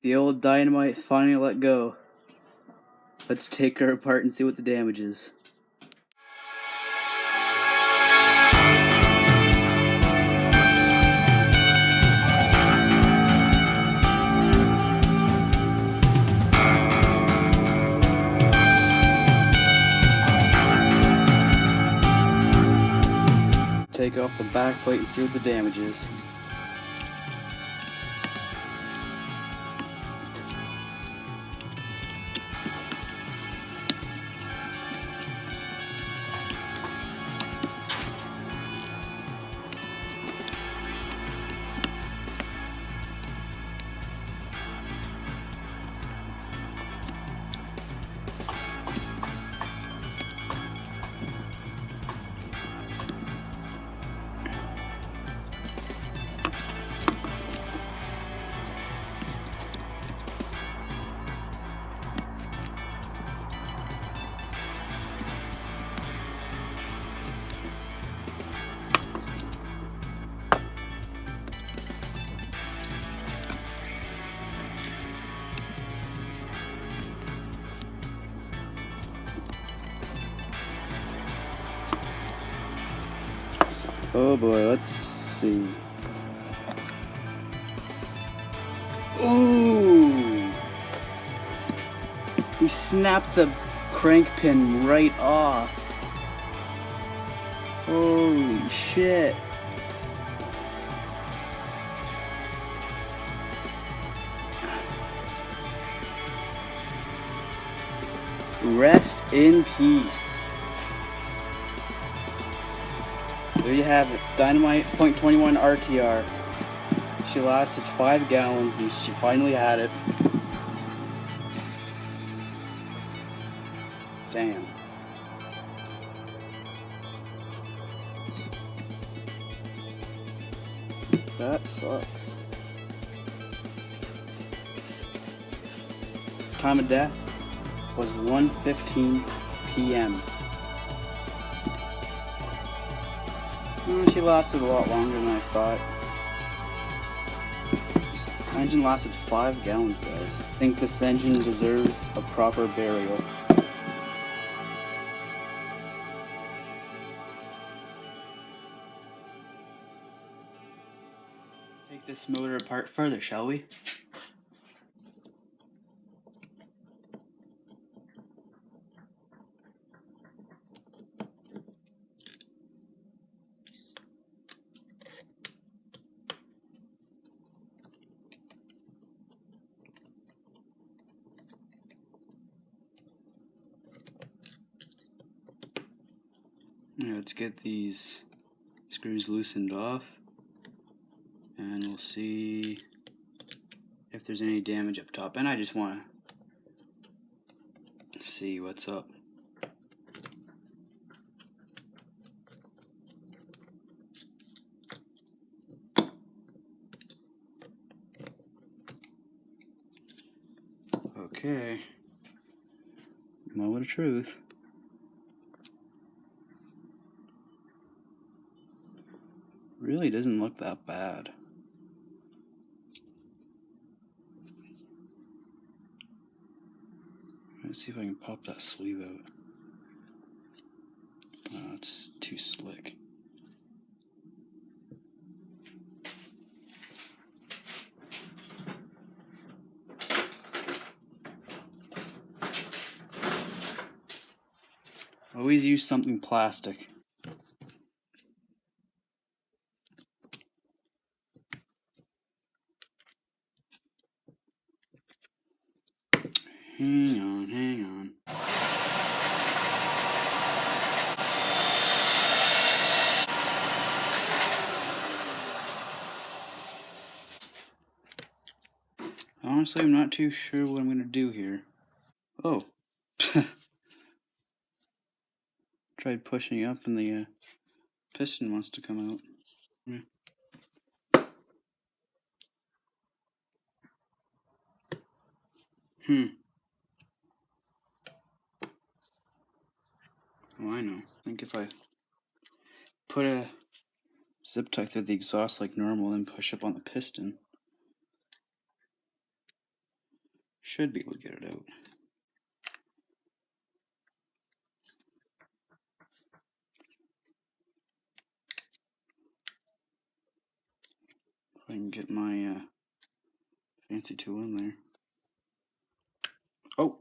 The old Dynamite finally let go. Let's take her apart and see what the damage is. Take off the back plate and see what the damage is. Oh boy, let's see. Ooh! He snapped the crank pin right off. Holy shit. Rest in peace. There you have it, Dynamite .21 RTR. She lasted 5 gallons and she finally had it. Damn. That sucks. Time of death was 1:15 p.m. She lasted a lot longer than I thought. This engine lasted 5 gallons, guys. I think this engine deserves a proper burial. Take this motor apart further, shall we? Let's get these screws loosened off and we'll see if there's any damage up top. And I just want to see what's up. Okay, moment of truth. Really doesn't look that bad. Let's see if I can pop that sleeve out. Oh, it's too slick. Always use something plastic. Hang on, hang on. Honestly, I'm not too sure what I'm going to do here. Oh. Tried pushing up and the piston wants to come out. Yeah. Oh, I know. I think if I put a zip tie through the exhaust like normal, then push up on the piston. Should be able to get it out. If I can get my fancy tool in there. Oh,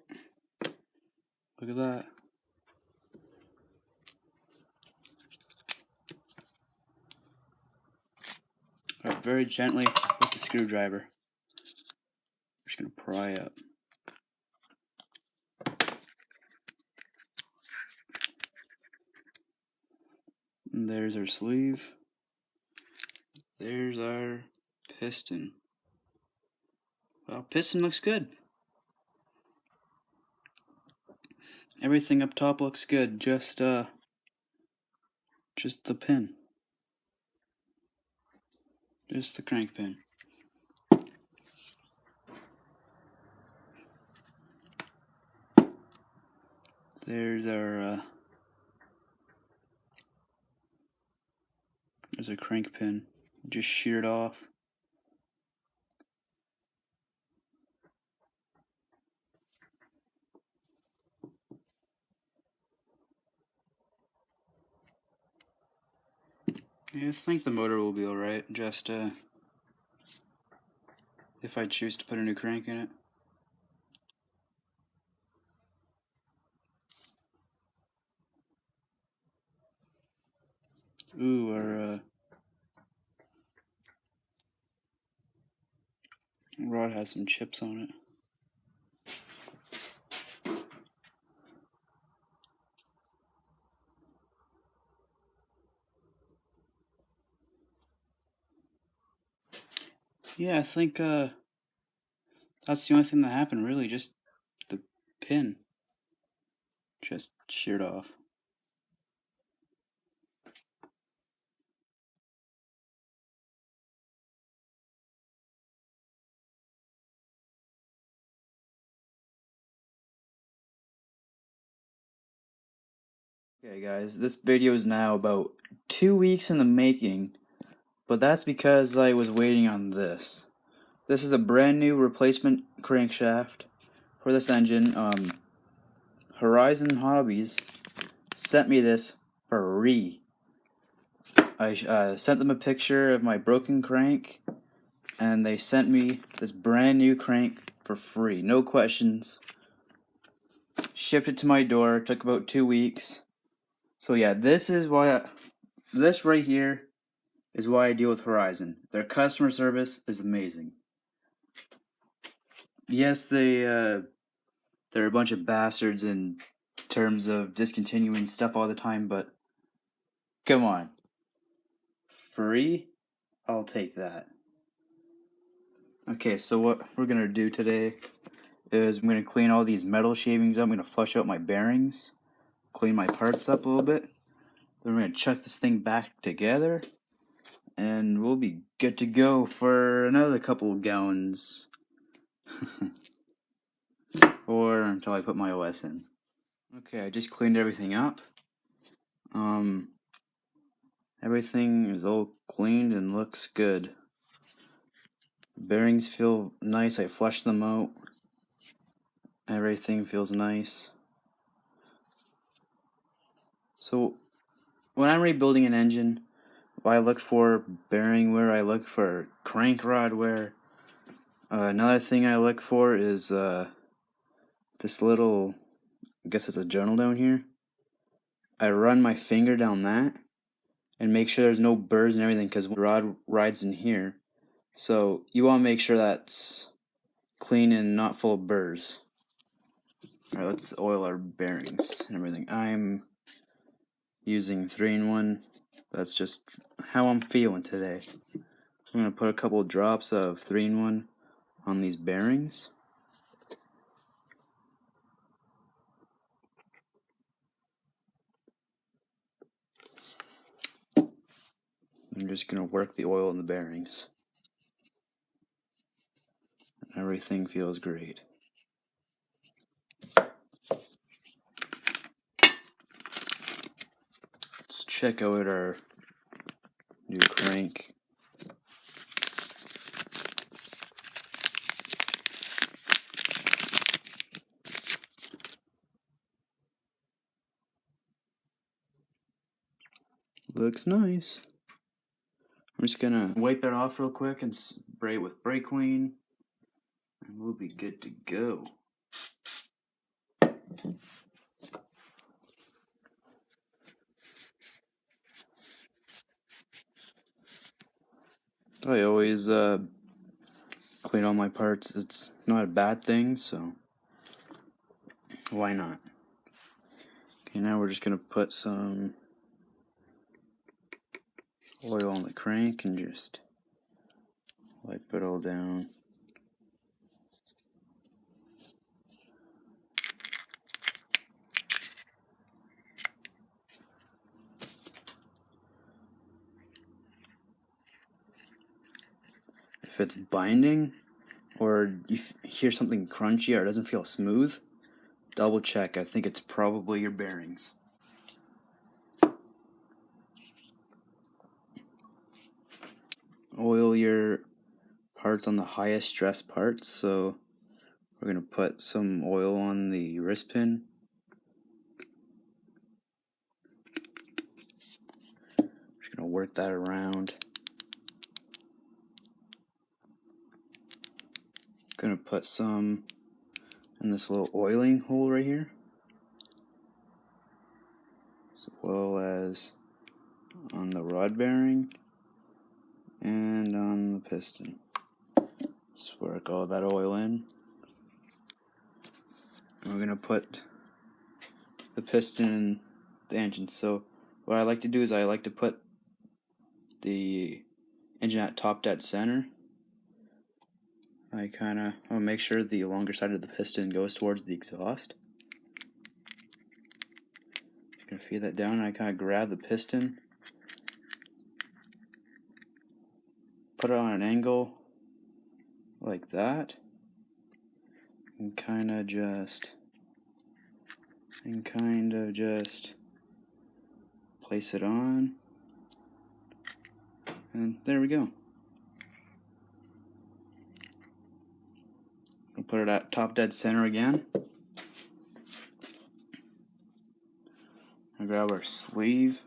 look at that. Alright, very gently with the screwdriver. I'm just going to pry up. And there's our sleeve. There's our piston. Well, piston looks good. Everything up top looks good. Just the pin. Just the crank pin. There's our crank pin. Just sheared off. Yeah, I think the motor will be alright. Just if I choose to put a new crank in it. Ooh, our rod has some chips on it. Yeah, I think that's the only thing that happened, really. Just the pin. Just sheared off. Okay guys, this video is now about 2 weeks in the making, but that's because I was waiting on this. This is a brand new replacement crankshaft for this engine. Horizon Hobbies sent me this for free. I sent them a picture of my broken crank, and they sent me this brand new crank for free. No questions. Shipped it to my door. Took about 2 weeks. So yeah, this right here is why I deal with Horizon. Their customer service is amazing. Yes, they're a bunch of bastards in terms of discontinuing stuff all the time, but come on. Free? I'll take that. Okay, so what we're going to do today is I'm going to clean all these metal shavings up. I'm going to flush out my bearings, clean my parts up a little bit. Then we're going to chuck this thing back together, and we'll be good to go for another couple of gallons. Or until I put my OS in. Okay, I just cleaned everything up. Everything is all cleaned and looks good. The bearings feel nice. I flushed them out. Everything feels nice. So when I'm rebuilding an engine, I look for bearing wear, I look for crank rod wear. Another thing I look for is this little, I guess it's a journal down here. I run my finger down that and make sure there's no burrs and everything, because the rod rides in here. So you want to make sure that's clean and not full of burrs. Alright, let's oil our bearings and everything. I'm using 3-in-1. That's just how I'm feeling today. So I'm going to put a couple of drops of 3-in-1 on these bearings. I'm just going to work the oil in the bearings. Everything feels great. Let's check out our new crank. Looks nice. I'm just gonna wipe it off real quick and spray it with brake clean, and we'll be good to go. I always clean all my parts. It's not a bad thing, so why not? Okay, now we're just gonna put some oil on the crank and just wipe it all down. If it's binding or you hear something crunchy or it doesn't feel smooth, double check. I think it's probably your bearings. Oil your parts on the highest stress parts, so we're going to put some oil on the wrist pin. Just going to work that around. Going to put some in this little oiling hole right here, as well as on the rod bearing and on the piston. Just work all that oil in. And we're going to put the piston in the engine. So what I like to do is I like to put the engine at top dead center. I'll make sure the longer side of the piston goes towards the exhaust. Just gonna feed that down, and I kind of grab the piston, put it on an angle like that, and kind of just place it on, and there we go. We'll put it at top dead center again. I'll grab our sleeve,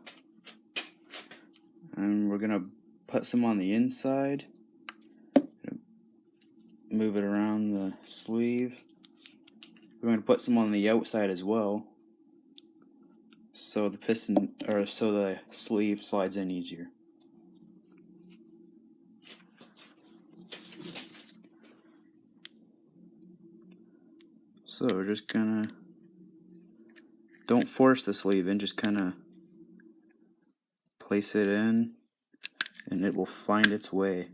and we're gonna put some on the inside. Move it around the sleeve. We're going to put some on the outside as well, so the sleeve slides in easier. So we're just gonna, don't force the sleeve in, just kind of place it in, and it will find its way.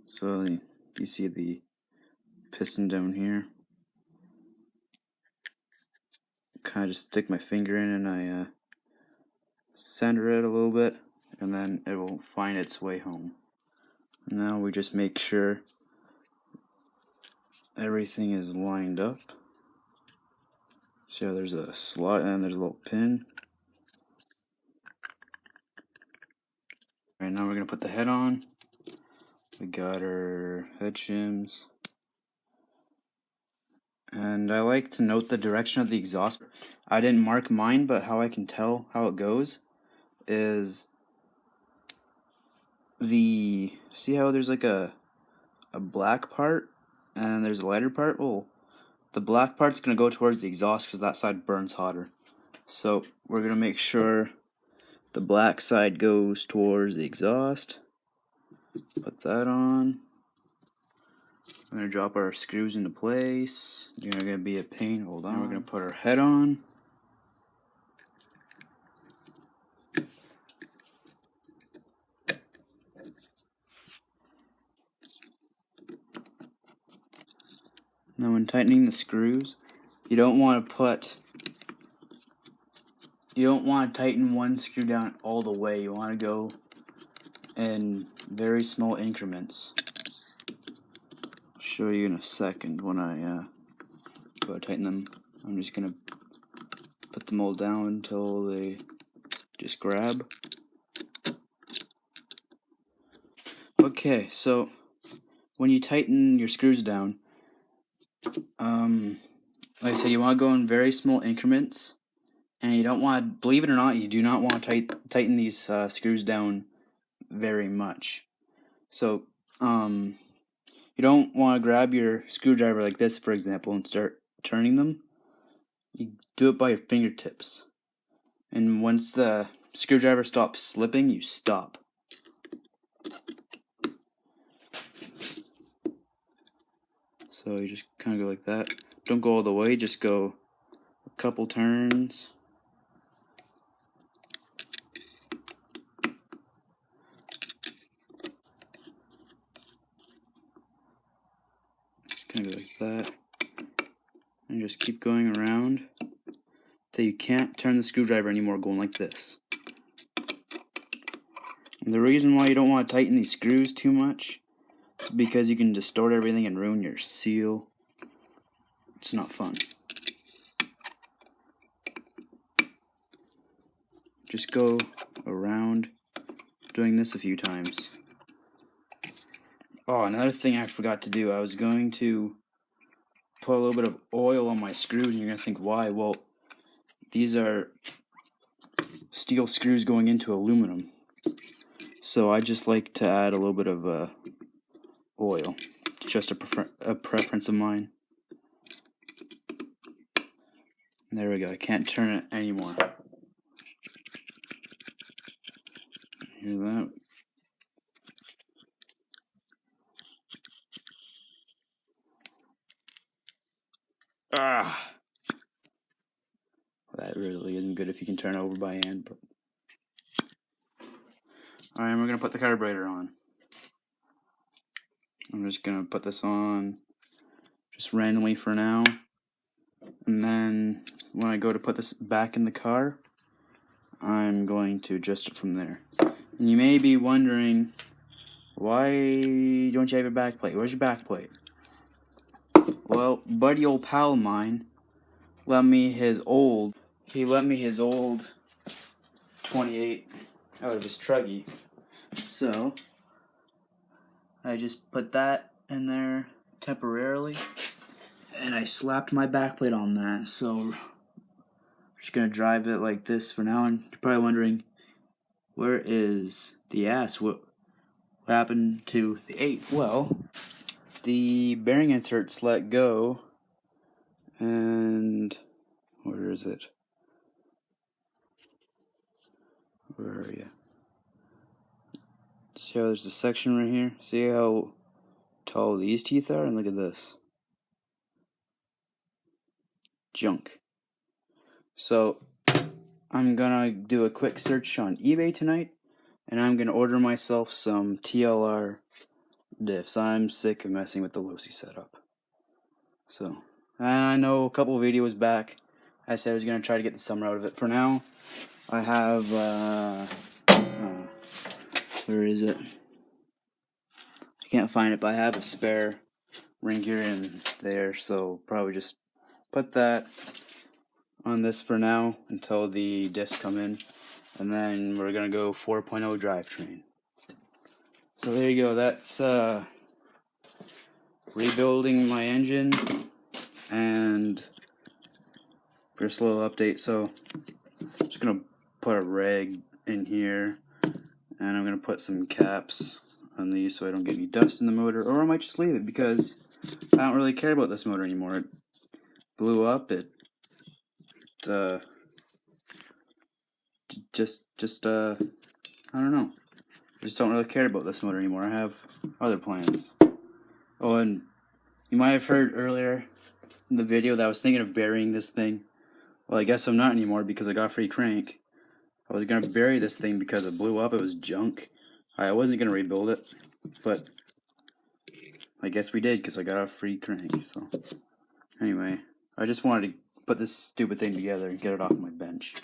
So you see the piston down here. Kind of just stick my finger in and I center it a little bit, and then it will find its way home. Now we just make sure everything is lined up. So there's a slot and there's a little pin. Alright, now we're going to put the head on. We got our head shims. And I like to note the direction of the exhaust. I didn't mark mine, but how I can tell how it goes is see how there's like a black part and there's a lighter part? Well, the black part's going to go towards the exhaust because that side burns hotter. So we're going to make sure the black side goes towards the exhaust. Put that on. We're going to drop our screws into place. They're going to be a pain. Hold on. We're going to put our head on. Now when tightening the screws, you don't want to tighten one screw down all the way. You want to go in very small increments. I'll show you in a second when I tighten them. I'm just going to put them all down until they just grab. Okay, so when you tighten your screws down, like I said, you want to go in very small increments, And you don't want to, believe it or not, you do not want to tighten these screws down very much. So, you don't want to grab your screwdriver like this, for example, and start turning them. You do it by your fingertips. And once the screwdriver stops slipping, you stop. So you just kind of go like that. Don't go all the way, just go a couple turns. Just kind of go like that. And just keep going around until you can't turn the screwdriver anymore, going like this. And the reason why you don't want to tighten these screws too much is because you can distort everything and ruin your seal. It's not fun. Just go around doing this a few times. Oh, another thing I forgot to do, I was going to put a little bit of oil on my screws, and you're going to think, why? Well, these are steel screws going into aluminum. So I just like to add a little bit of oil. It's just a preference of mine. There we go, I can't turn it anymore. Hear that? Ah! Well, that really isn't good if you can turn it over by hand. But alright, we're going to put the carburetor on. I'm just going to put this on just randomly for now. And then when I go to put this back in the car, I'm going to adjust it from there. And you may be wondering, why don't you have your back plate? Where's your back plate? Well, buddy old pal of mine lent me his old 28 out of his truggy. So I just put that in there temporarily, and I slapped my back plate on that. So I'm just gonna drive it like this for now. And you're probably wondering, where is the ass? What happened to the 8? Well, the bearing inserts let go, and where is it? Where are you? See how there's a section right here? See how tall these teeth are? And look at this. Junk. So I'm gonna do a quick search on eBay tonight, and I'm gonna order myself some TLR diffs. I'm sick of messing with the Lucy setup. So, I know a couple videos back I said I was gonna try to get the summer out of it. For now, I have where is it? I can't find it, but I have a spare ring gear in there, so probably just put that on this for now until the diffs come in, and then we're gonna go 4.0 drivetrain. So there you go, that's rebuilding my engine and just a little update. So I'm just gonna put a rag in here, and I'm gonna put some caps on these so I don't get any dust in the motor, or I might just leave it because I don't really care about this motor anymore. It blew up, it I don't know. I just don't really care about this motor anymore. I have other plans. Oh, and you might have heard earlier in the video that I was thinking of burying this thing. Well, I guess I'm not anymore because I got a free crank. I was going to bury this thing because it blew up. It was junk. I wasn't going to rebuild it, but I guess we did because I got a free crank. So anyway, I just wanted to put this stupid thing together and get it off my bench.